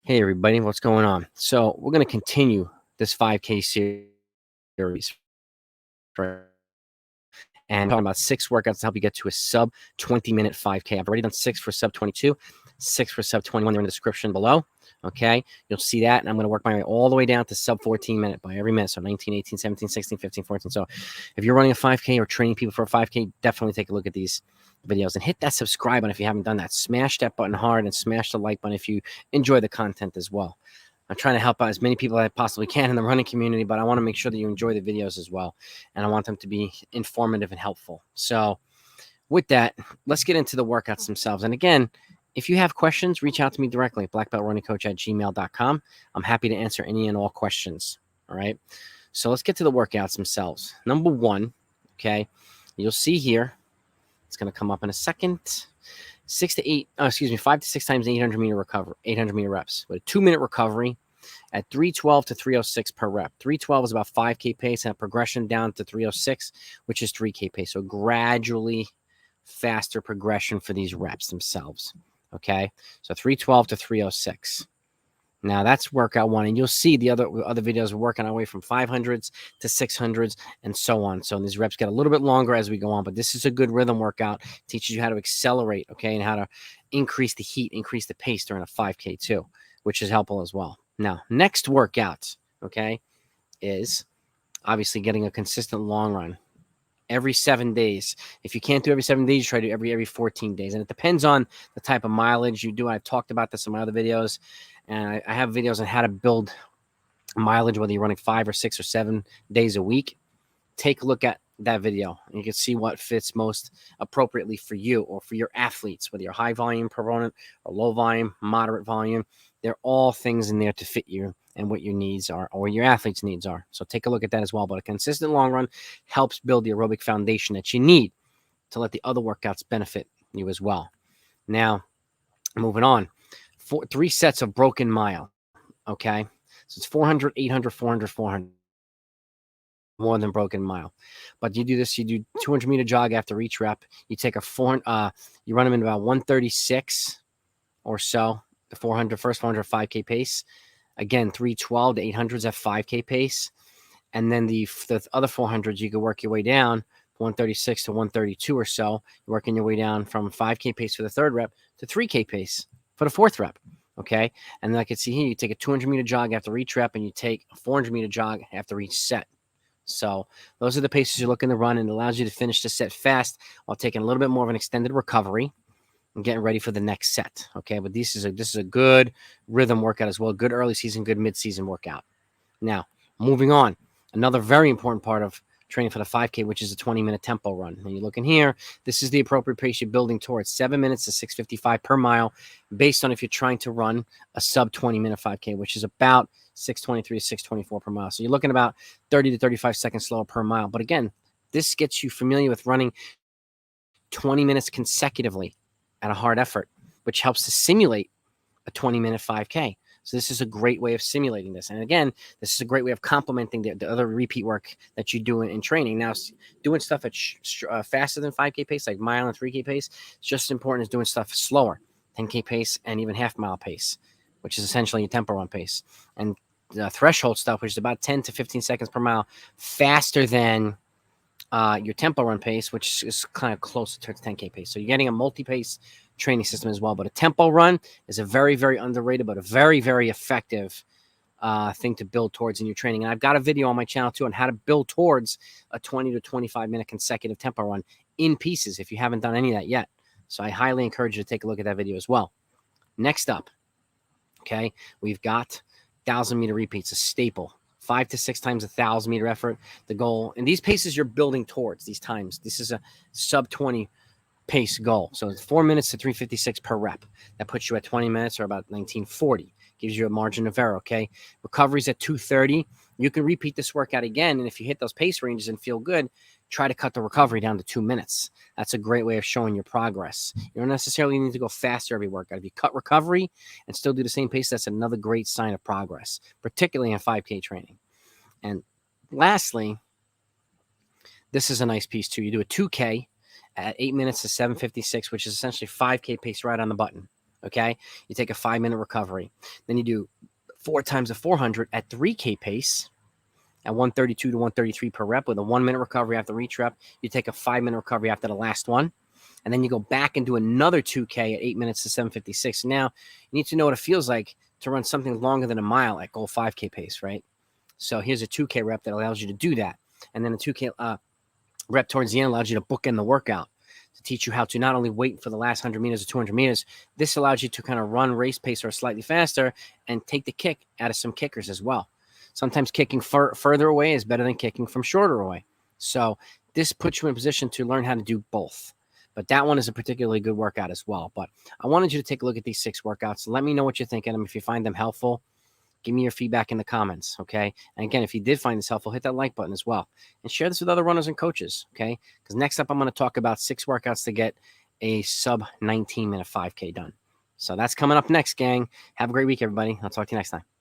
Hey everybody, what's going on? So we're going to continue this 5K series, right? And talking about 6 workouts to help you get to a sub 20-minute 5K. I've already done 6 for sub 22, 6 for sub 21. They're in the description below. Okay, you'll see that, and I'm going to work my way all the way down to sub 14-minute by every minute. So 19, 18, 17, 16, 15, 14. So if you're running a 5K or training people for a 5K, definitely take a look at these videos and hit that subscribe button if you haven't done that. Smash that button hard and smash the like button if you enjoy the content as well. I'm trying to help out as many people as I possibly can in the running community, but I want to make sure that you enjoy the videos as well. And I want them to be informative and helpful. So with that, let's get into the workouts themselves. And again, if you have questions, reach out to me directly at blackbeltrunningcoach@gmail.com. I'm happy to answer any and all questions. All right. So let's get to the workouts themselves. Number 1, okay, you'll see here, it's going to come up in a second. 5 to 6 times 800 meter reps with a 2-minute recovery at 312 to 306 per rep. 312 is about 5K pace and a progression down to 306, which is 3K pace. So gradually faster progression for these reps themselves. Okay, so 312 to 306. Now that's workout 1, and you'll see the other videos are working our way from 500s to 600s and so on. So these reps get a little bit longer as we go on, but this is a good rhythm workout. Teaches you how to accelerate, okay, and how to increase the heat, increase the pace during a 5K too, which is helpful as well. Now, next workout, okay, is obviously getting a consistent long run every 7 days. If you can't do every 7 days, you try to do every 14 days. And it depends on the type of mileage you do. I've talked about this in my other videos. And I have videos on how to build mileage, whether you're running 5 or 6 or 7 days a week. Take a look at that video and you can see what fits most appropriately for you or for your athletes, whether you're high volume proponent or low volume, moderate volume. They're all things in there to fit you and what your needs are or your athletes' needs are. So take a look at that as well. But a consistent long run helps build the aerobic foundation that you need to let the other workouts benefit you as well. Now, moving on, 3 sets of broken mile. Okay, so it's 400, 800, 400, 400. More than broken mile. But you do this, you do 200-meter jog after each rep. You take a you run them in about 136 or so, the 400, first 400 5K pace. Again, 312 to 800s at 5K pace. And then the other 400s, you can work your way down 136 to 132 or so. You're working your way down from 5K pace for the 3rd rep to 3K pace for the 4th rep. Okay. And then I can see here, you take a 200-meter jog after each rep and you take a 400-meter jog after each set. So those are the paces you're looking to run, and it allows you to finish the set fast while taking a little bit more of an extended recovery and getting ready for the next set. Okay, but this is a good rhythm workout as well. Good early season, good mid-season workout. Now, moving on, another very important part of training for the 5K, which is a 20-minute tempo run. And you're looking here, this is the appropriate pace you're building towards, 7 minutes to 6:55 per mile, based on if you're trying to run a sub 20-minute 5K, which is about 6:23 to 6:24 per mile. So you're looking about 30 to 35 seconds slower per mile. But again, this gets you familiar with running 20 minutes consecutively at a hard effort, which helps to simulate a 20-minute 5K. So this is a great way of simulating this. And again, this is a great way of complementing the other repeat work that you do in training. Now, doing stuff at faster than 5K pace, like mile and 3K pace, it's just as important as doing stuff slower, 10K pace and even half-mile pace, which is essentially your tempo run pace. And the threshold stuff, which is about 10 to 15 seconds per mile, faster than your tempo run pace, which is kind of closer to 10K pace. So you're getting a multi-pace training system as well. But a tempo run is a very, very underrated, but a very, very effective thing to build towards in your training. And I've got a video on my channel too on how to build towards a 20 to 25-minute consecutive tempo run in pieces if you haven't done any of that yet. So I highly encourage you to take a look at that video as well. Next up, okay, we've got 1,000-meter repeats, a staple. 5 to 6 times 1,000-meter effort, the goal. And these paces you're building towards, these times. This is a sub-20 pace goal. So it's 4 minutes to 3:56 per rep. That puts you at 20 minutes or about 19:40. Gives you a margin of error, okay? Recovery's at 2:30. You can repeat this workout again, and if you hit those pace ranges and feel good, try to cut the recovery down to 2 minutes. That's a great way of showing your progress. You don't necessarily need to go faster every workout. If you cut recovery and still do the same pace, that's another great sign of progress, particularly in 5K training. And lastly, this is a nice piece too. You do a 2K at 8 minutes to 7:56, which is essentially 5K pace right on the button. Okay. You take a 5-minute recovery. Then you do 4 times a 400 at 3K pace at 132 to 133 per rep with a 1-minute recovery after each rep. You take a 5-minute recovery after the last one. And then you go back and do another 2K at 8 minutes to 756. Now, you need to know what it feels like to run something longer than a mile at goal 5K pace, right? So here's a 2K rep that allows you to do that. And then a 2K rep towards the end allows you to bookend the workout to teach you how to not only wait for the last 100 meters or 200 meters. This allows you to kind of run race pace or slightly faster and take the kick out of some kickers as well. Sometimes kicking further away is better than kicking from shorter away. So this puts you in a position to learn how to do both. But that one is a particularly good workout as well. But I wanted you to take a look at these 6 workouts. Let me know what you think of them. If you find them helpful, give me your feedback in the comments, okay? And again, if you did find this helpful, hit that like button as well. And share this with other runners and coaches, okay? Because next up, I'm going to talk about 6 workouts to get a sub 19-minute 5K done. So that's coming up next, gang. Have a great week, everybody. I'll talk to you next time.